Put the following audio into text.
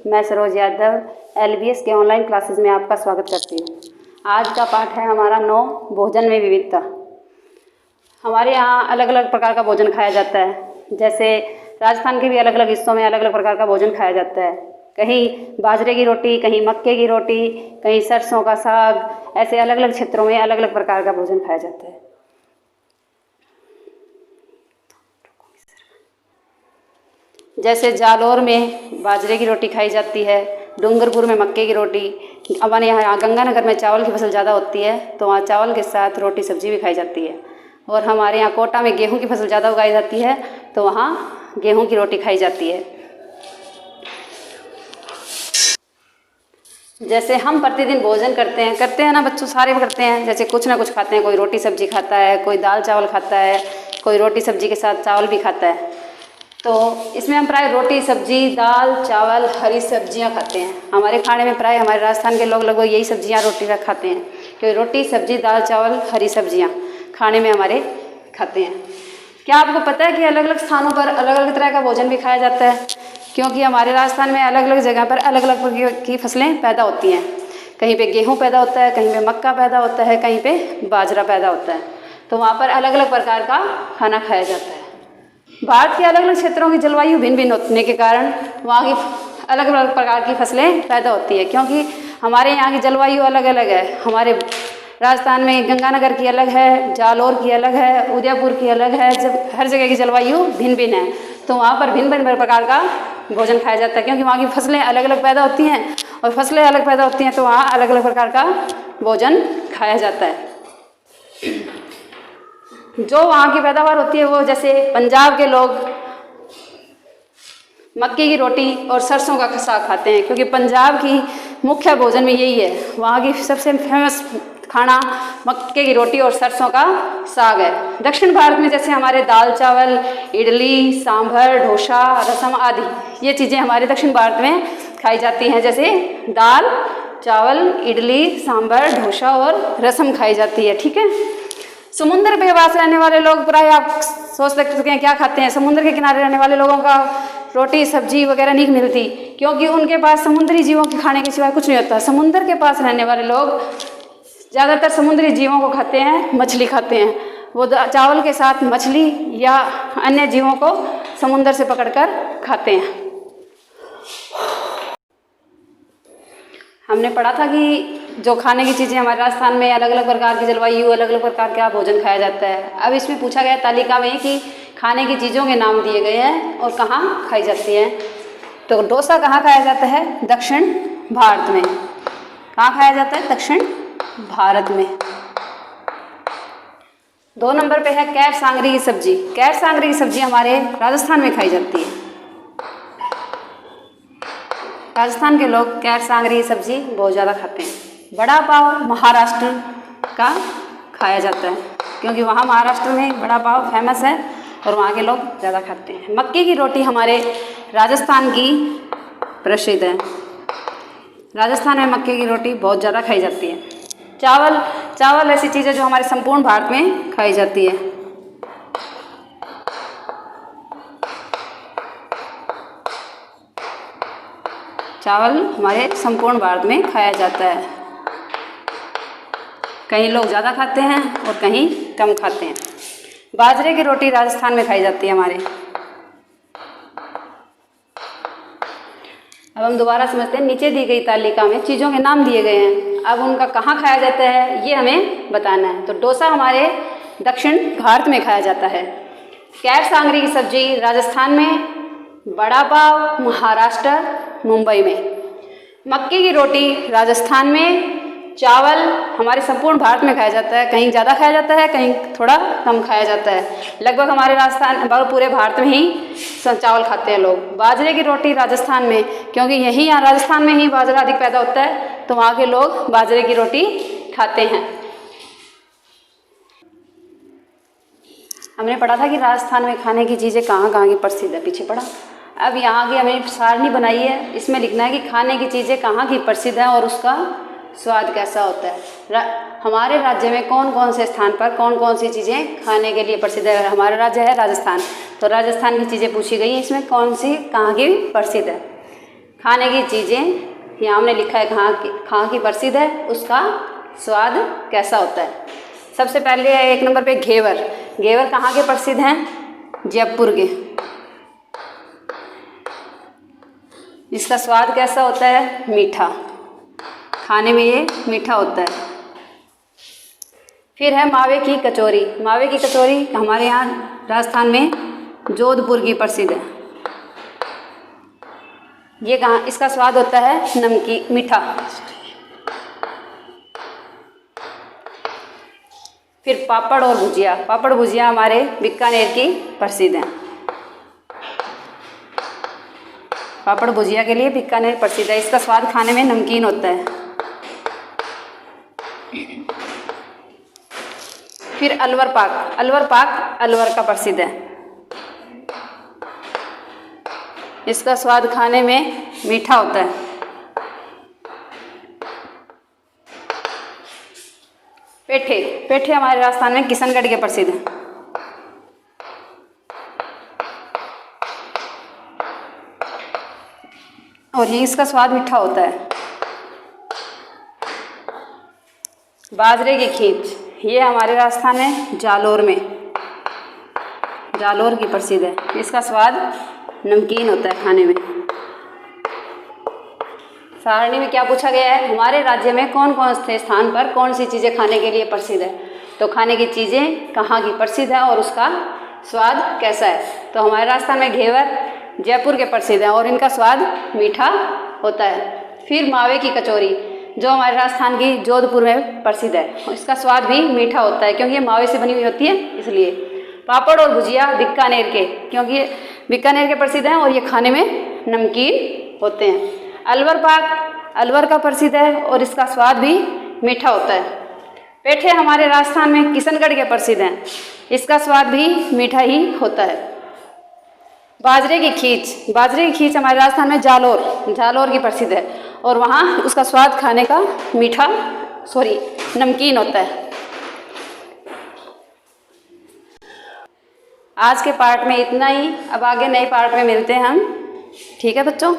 मैं सरोज यादव LBS के online classes में आपका स्वागत करती हूँ। आज का पाठ है हमारा 9 भोजन में विविधता। हमारे यहाँ अलग अलग प्रकार का भोजन खाया जाता है। जैसे राजस्थान के भी अलग अलग हिस्सों में अलग अलग प्रकार का भोजन खाया जाता है। कहीं बाजरे की रोटी, कहीं मक्के की रोटी, कहीं सरसों का साग, ऐसे अलग अलग क्षेत्रों में अलग अलग प्रकार का भोजन खाया जाता है। जैसे जालौर में बाजरे की रोटी खाई जाती है, डूंगरपुर में मक्के की रोटी। हमारे यहाँ गंगानगर में चावल की फसल ज़्यादा होती है तो वहाँ चावल के साथ रोटी सब्जी भी खाई जाती है। और हमारे यहाँ कोटा में गेहूं की फसल ज़्यादा उगाई जाती है तो वहाँ गेहूं की रोटी खाई जाती है। जैसे हम प्रतिदिन भोजन करते हैं ना बच्चों, सारे करते हैं। जैसे कुछ ना कुछ खाते हैं, कोई रोटी सब्जी खाता है, कोई दाल चावल खाता है, कोई रोटी सब्जी के साथ चावल भी खाता है। तो इसमें हम प्राय रोटी सब्जी, दाल चावल, हरी सब्जियां खाते हैं। हमारे खाने में प्राय हमारे राजस्थान के लोग लगभग यही सब्जियां रोटी रख खाते हैं, क्योंकि रोटी सब्जी दाल चावल हरी सब्जियां खाने में हमारे खाते हैं। क्या आपको पता है कि अलग अलग स्थानों पर अलग अलग तरह का भोजन भी खाया जाता है? क्योंकि हमारे राजस्थान में अलग अलग जगह पर अलग अलग प्रकार की फसलें पैदा होती हैं। कहीं पे गेहूँ पैदा होता है, कहीं पे मक्का पैदा होता है, कहीं पे बाजरा पैदा होता है। तो वहाँ पर अलग अलग प्रकार का खाना खाया जाता है। भारत के अलग अलग क्षेत्रों की जलवायु भिन्न भिन्न होने के कारण वहाँ की अलग अलग प्रकार की फसलें पैदा होती है। क्योंकि हमारे यहाँ की जलवायु अलग अलग है। हमारे राजस्थान में गंगानगर की अलग है, जालौर की अलग है, उदयपुर की अलग है। जब हर जगह की जलवायु भिन्न भिन्न है तो वहाँ पर भिन्न भिन्न प्रकार का भोजन खाया जाता है। क्योंकि वहाँ की फसलें अलग अलग पैदा होती हैं और फसलें अलग पैदा होती हैं तो वहाँ अलग अलग प्रकार का भोजन खाया जाता है। जो वहाँ की पैदावार होती है वो, जैसे पंजाब के लोग मक्के की रोटी और सरसों का साग खाते हैं, क्योंकि पंजाब की मुख्य भोजन में यही है। वहाँ की सबसे फेमस खाना मक्के की रोटी और सरसों का साग है। दक्षिण भारत में जैसे हमारे दाल चावल, इडली, सांभर, डोसा, रसम आदि ये चीज़ें हमारे दक्षिण भारत में खाई जाती हैं। जैसे दाल चावल, इडली, सांभर, डोसा और रसम खाई जाती है। ठीक है। समुद्र के पास रहने वाले लोग प्राय आप सोच सकते हैं क्या खाते हैं। समुद्र के किनारे रहने वाले लोगों का रोटी सब्जी वगैरह नहीं मिलती, क्योंकि उनके पास समुद्री जीवों के खाने के सिवाय कुछ नहीं होता। समुद्र के पास रहने वाले लोग ज़्यादातर समुद्री जीवों को खाते हैं, मछली खाते हैं। वो चावल के साथ मछली या अन्य जीवों को समुद्र से पकड़कर खाते हैं। हमने पढ़ा था कि जो खाने की चीज़ें हमारे राजस्थान में अलग अलग प्रकार की जलवायु, अलग अलग प्रकार का भोजन खाया जाता है। अब इसमें पूछा गया तालिका में कि खाने की चीज़ों के नाम दिए गए हैं और कहाँ खाई जाती हैं। तो डोसा कहाँ खाया जाता है? दक्षिण भारत में। कहाँ खाया जाता है? दक्षिण भारत में। 2 नंबर पे है कैर सांगरी की सब्जी। कैर सांगरी की सब्जी हमारे राजस्थान में खाई जाती है। राजस्थान के लोग कैर सांगरी की सब्जी बहुत ज़्यादा खाते हैं। बड़ा पाव महाराष्ट्र का खाया जाता है, क्योंकि वहाँ महाराष्ट्र में बड़ा पाव फेमस है और वहाँ के लोग ज़्यादा खाते हैं। मक्के की रोटी हमारे राजस्थान की प्रसिद्ध है। राजस्थान में मक्के की रोटी बहुत ज़्यादा खाई जाती है। चावल ऐसी चीज़ है जो हमारे संपूर्ण भारत में खाई जाती है। चावल हमारे संपूर्ण भारत में खाया जाता है। कहीं लोग ज़्यादा खाते हैं और कहीं कम खाते हैं। बाजरे की रोटी राजस्थान में खाई जाती है हमारे। अब हम दोबारा समझते हैं। नीचे दी गई तालिका में चीज़ों के नाम दिए गए हैं, अब उनका कहाँ खाया जाता है ये हमें बताना है। तो डोसा हमारे दक्षिण भारत में खाया जाता है। कैर सांगरी की सब्जी राजस्थान में, बड़ा पाव महाराष्ट्र मुंबई में। मक्के की रोटी राजस्थान में, चावल हमारे संपूर्ण भारत में खाया जाता है। कहीं ज़्यादा खाया जाता है, कहीं थोड़ा कम खाया जाता है। लगभग हमारे राजस्थान पूरे भारत में ही चावल खाते हैं लोग। बाजरे की रोटी राजस्थान में, क्योंकि यहीं यहाँ राजस्थान में ही बाजरा अधिक पैदा होता है तो वहाँ के लोग बाजरे की रोटी खाते हैं। हमने पढ़ा था कि राजस्थान में खाने की चीज़ें कहाँ कहाँ की प्रसिद्ध है, पीछे पढ़ा। अब यहाँ की हमें सारणी बनाई है, इसमें लिखना है कि खाने की चीज़ें कहाँ की प्रसिद्ध है और उसका स्वाद कैसा होता है। हमारे राज्य में कौन कौन से स्थान पर कौन कौन सी चीज़ें खाने के लिए प्रसिद्ध है। हमारा राज्य है राजस्थान, तो राजस्थान की चीज़ें पूछी गई हैं। इसमें कौन सी कहाँ की प्रसिद्ध है। खाने की चीज़ें यहाँ हमने लिखा है कहाँ की प्रसिद्ध है, उसका स्वाद कैसा होता है। सबसे पहले है 1 नंबर पे घेवर। घेवर कहाँ के प्रसिद्ध हैं? जयपुर के। इसका स्वाद कैसा होता है? मीठा। खाने में ये मीठा होता है। फिर है मावे की कचौरी। मावे की कचौरी हमारे यहाँ राजस्थान में जोधपुर की प्रसिद्ध है। ये कहाँ, इसका स्वाद होता है नमकीन, मीठा। फिर पापड़ और भुजिया। पापड़ भुजिया हमारे बीकानेर की प्रसिद्ध हैं। पापड़ भुजिया के लिए बीकानेर प्रसिद्ध है। इसका स्वाद खाने में नमकीन होता है। फिर अलवर पाक। अलवर पाक अलवर का प्रसिद्ध है। इसका स्वाद खाने में मीठा होता है। पेठे। पेठे हमारे राजस्थान में किशनगढ़ के प्रसिद्ध हैं। और ये इसका स्वाद मीठा होता है। बाजरे की खींच, ये हमारे राजस्थान में जालोर में, जालोर की प्रसिद्ध है। इसका स्वाद नमकीन होता है खाने में। सारणी में क्या पूछा गया है? हमारे राज्य में कौन कौन से स्थान पर कौन सी चीज़ें खाने के लिए प्रसिद्ध है। तो खाने की चीज़ें कहाँ की प्रसिद्ध है और उसका स्वाद कैसा है। तो हमारे राजस्थान में घेवर जयपुर के प्रसिद्ध हैं और इनका स्वाद मीठा होता है। फिर मावे की कचौरी जो हमारे राजस्थान की जोधपुर में प्रसिद्ध है, इसका स्वाद भी मीठा होता है क्योंकि ये मावे से बनी हुई होती है इसलिए। पापड़ और भुजिया बीकानेर के, क्योंकि ये बीकानेर के प्रसिद्ध हैं और ये खाने में नमकीन होते हैं। अलवर पाक अलवर का प्रसिद्ध है और इसका स्वाद भी मीठा होता है। पेठे हमारे राजस्थान में किशनगढ़ के प्रसिद्ध हैं, इसका स्वाद भी मीठा ही होता है। बाजरे की खींच। बाजरे की खींच हमारे राजस्थान में जालोर की प्रसिद्ध है और वहाँ उसका स्वाद खाने का नमकीन होता है। आज के पार्ट में इतना ही। अब आगे नए पार्ट में मिलते हैं हम। ठीक है बच्चों।